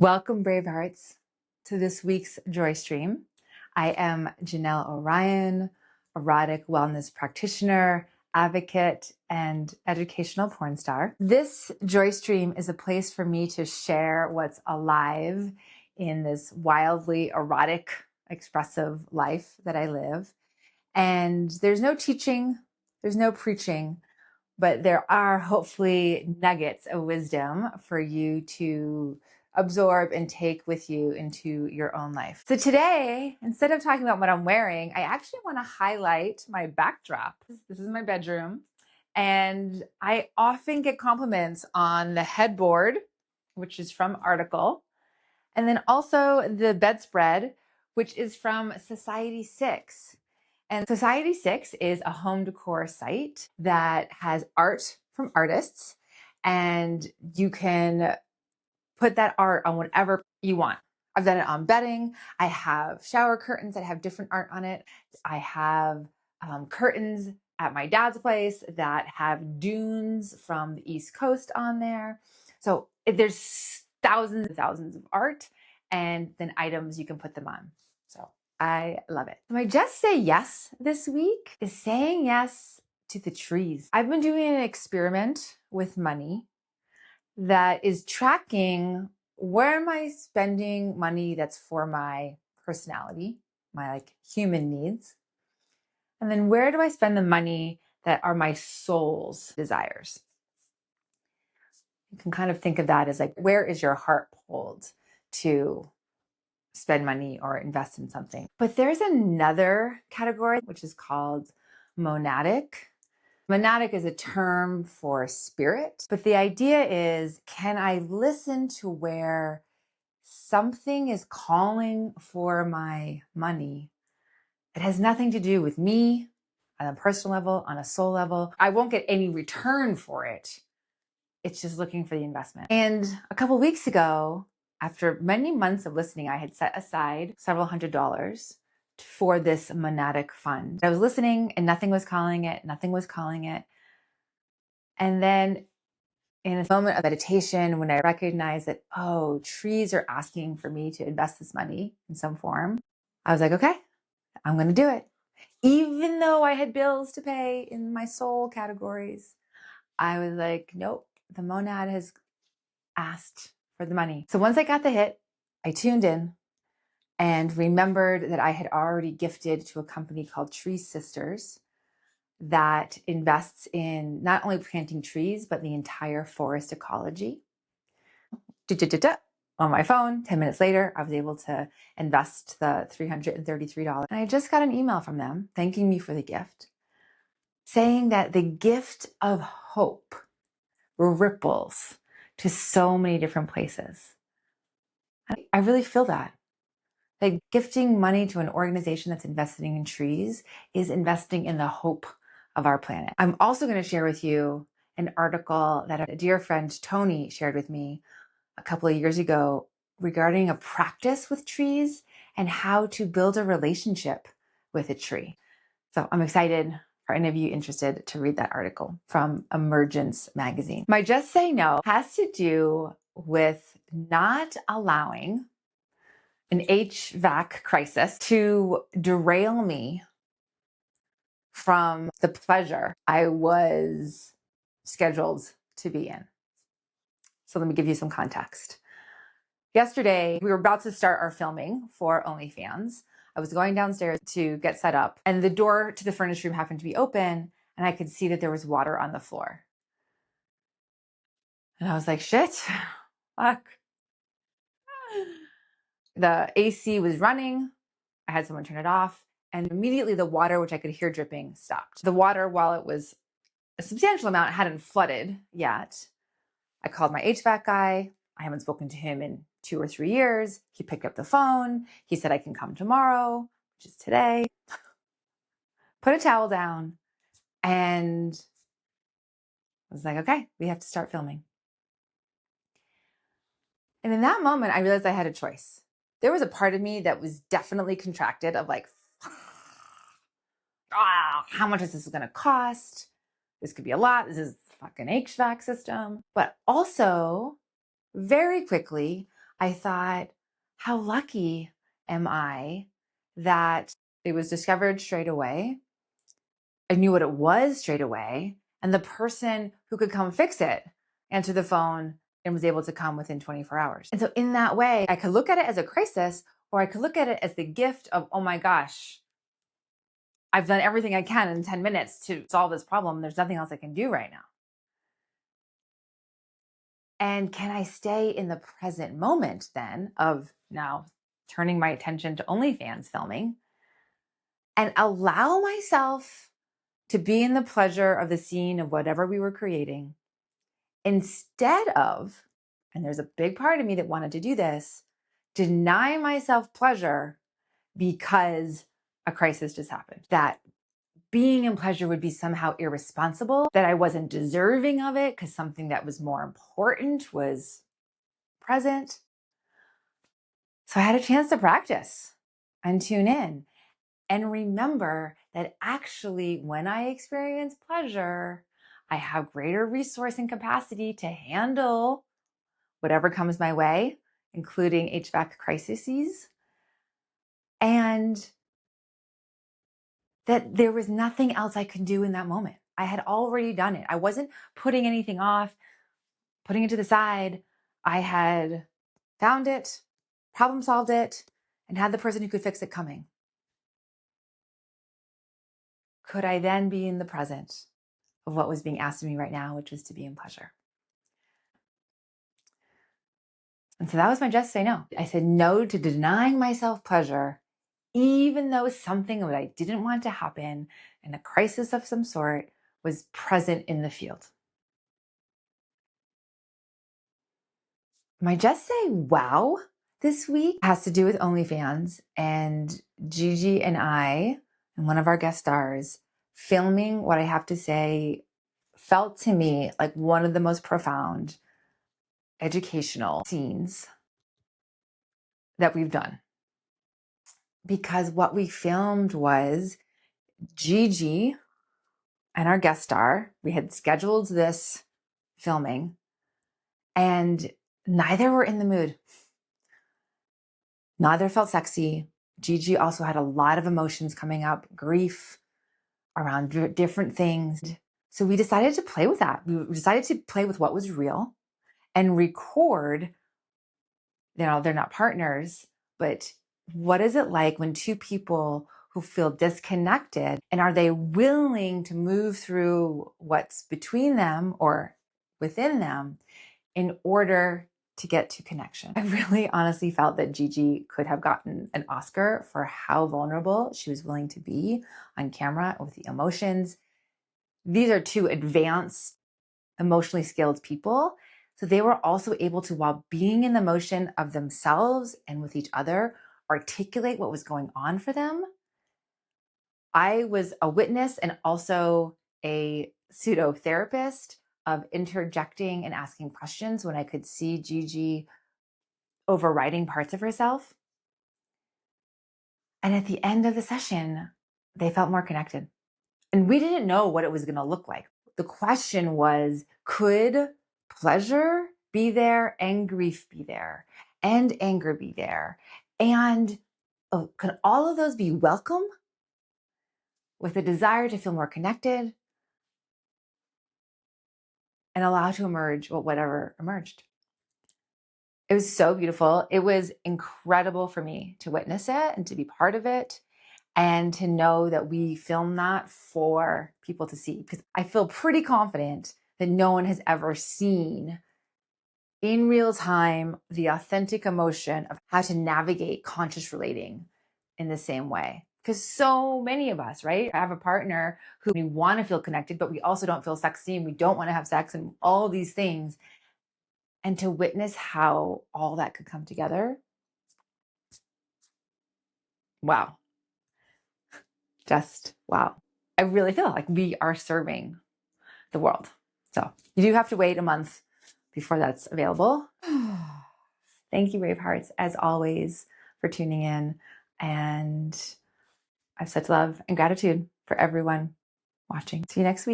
Welcome, brave hearts, to this week's Joy Stream. I am Janelle Orion, erotic wellness practitioner, advocate, and educational porn star. This Joy Stream is a place for me to share what's alive in this wildly erotic, expressive life that I live. And there's no teaching, there's no preaching, but there are hopefully nuggets of wisdom for you to absorb and take with you into your own life. So today, instead of talking about what I'm wearing, I actually want to highlight my backdrop. This is my bedroom, and I often get compliments on the headboard, which is from Article, and then also the bedspread, which is from Society 6. And Society 6 is a home decor site that has art from artists, and you can put that art on whatever you want. I've done it on bedding. I have shower curtains that have different art on it. I have curtains at my dad's place that have dunes from the East Coast on there. So there's thousands and thousands of art and then items you can put them on. So I love it. My just say yes this week is saying yes to the trees. I've been doing an experiment with money that is tracking where am I spending money that's for my personality, my human needs, and then where do I spend the money that are my soul's desires. You can kind of think of that as where is your heart pulled to spend money or invest in something. But there's another category which is called monadic. Monadic is a term for spirit, but the idea is, can I listen to where something is calling for my money? It has nothing to do with me on a personal level, on a soul level. I won't get any return for it. It's just looking for the investment. And a couple of weeks ago, after many months of listening, I had set aside several $100s for this monadic fund. I was listening and nothing was calling it. And then in a moment of meditation, when I recognized that, oh, trees are asking for me to invest this money in some form, I was like, okay, I'm going to do it. Even though I had bills to pay in my soul categories, I was like, nope, the monad has asked for the money. So once I got the hit, I tuned in and remembered that I had already gifted to a company called Tree Sisters that invests in not only planting trees, but the entire forest ecology. On my phone, 10 minutes later, I was able to invest the $333. And I just got an email from them thanking me for the gift, saying that the gift of hope ripples to so many different places. I really feel that. Like gifting money to an organization that's investing in trees is investing in the hope of our planet. I'm also going to share with you an article that a dear friend, Tony, shared with me a couple of years ago regarding a practice with trees and how to build a relationship with a tree. So I'm excited for any of you interested to read that article from Emergence magazine. My just say no has to do with not allowing an HVAC crisis to derail me from the pleasure I was scheduled to be in. So let me give you some context. Yesterday, we were about to start our filming for OnlyFans. I was going downstairs to get set up, and the door to the furnace room happened to be open, and I could see that there was water on the floor. And I was like, shit, fuck. The AC was running. I had someone turn it off, and immediately the water, which I could hear dripping, stopped. The water, while it was a substantial amount, hadn't flooded yet. I called my HVAC guy. I haven't spoken to him in 2 or 3 years. He picked up the phone. He said, I can come tomorrow, which is today. Put a towel down, and I was like, okay, we have to start filming. And in that moment, I realized I had a choice. There was a part of me that was definitely contracted of like, how much is this going to cost? This could be a lot. This is fucking HVAC system. But also, very quickly, I thought, how lucky am I that it was discovered straight away. I knew what it was straight away. And the person who could come fix it answered the phone and was able to come within 24 hours. And so in that way, I could look at it as a crisis, or I could look at it as the gift of, oh my gosh, I've done everything I can in 10 minutes to solve this problem. There's nothing else I can do right now. And can I stay in the present moment then of now turning my attention to OnlyFans filming and allow myself to be in the pleasure of the scene of whatever we were creating instead of, and there's a big part of me that wanted to do this, deny myself pleasure because a crisis just happened. That being in pleasure would be somehow irresponsible, that I wasn't deserving of it because something that was more important was present. So I had a chance to practice and tune in and remember that actually when I experience pleasure, I have greater resource and capacity to handle whatever comes my way, including HVAC crises, and that there was nothing else I could do in that moment. I had already done it. I wasn't putting anything off, putting it to the side. I had found it, problem solved it, and had the person who could fix it coming. Could I then be in the present of what was being asked of me right now, which was to be in pleasure? And so that was my just say no. I said no to denying myself pleasure, even though something that I didn't want to happen and a crisis of some sort was present in the field. My just say wow this week has to do with OnlyFans and Gigi and I and one of our guest stars filming what I have to say felt to me like one of the most profound educational scenes that we've done. Because what we filmed was Gigi and our guest star. We had scheduled this filming and neither were in the mood. Neither felt sexy. Gigi also had a lot of emotions coming up, grief around different things. So we decided to play with that. We decided to play with what was real and record. They're not partners, but what is it like when two people who feel disconnected, and are they willing to move through what's between them or within them in order to get to connection? I really honestly felt that Gigi could have gotten an Oscar for how vulnerable she was willing to be on camera with the emotions. These are two advanced, emotionally skilled people. So they were also able to, while being in the motion of themselves and with each other, articulate what was going on for them. I was a witness and also a pseudo therapist of interjecting and asking questions when I could see Gigi overriding parts of herself. And at the end of the session, they felt more connected. And we didn't know what it was going to look like. The question was, could pleasure be there and grief be there and anger be there? And could all of those be welcome with a desire to feel more connected and allow to emerge whatever emerged? It was so beautiful. It was incredible for me to witness it and to be part of it and to know that we filmed that for people to see. Because I feel pretty confident that no one has ever seen in real time the authentic emotion of how to navigate conscious relating in the same way. Because so many of us, right, have a partner who we want to feel connected, but we also don't feel sexy and we don't want to have sex and all these things. And to witness how all that could come together. Wow. Just wow. I really feel like we are serving the world. So you do have to wait a month before that's available. Thank you, Brave Hearts, as always, for tuning in. And I have such love and gratitude for everyone watching. See you next week.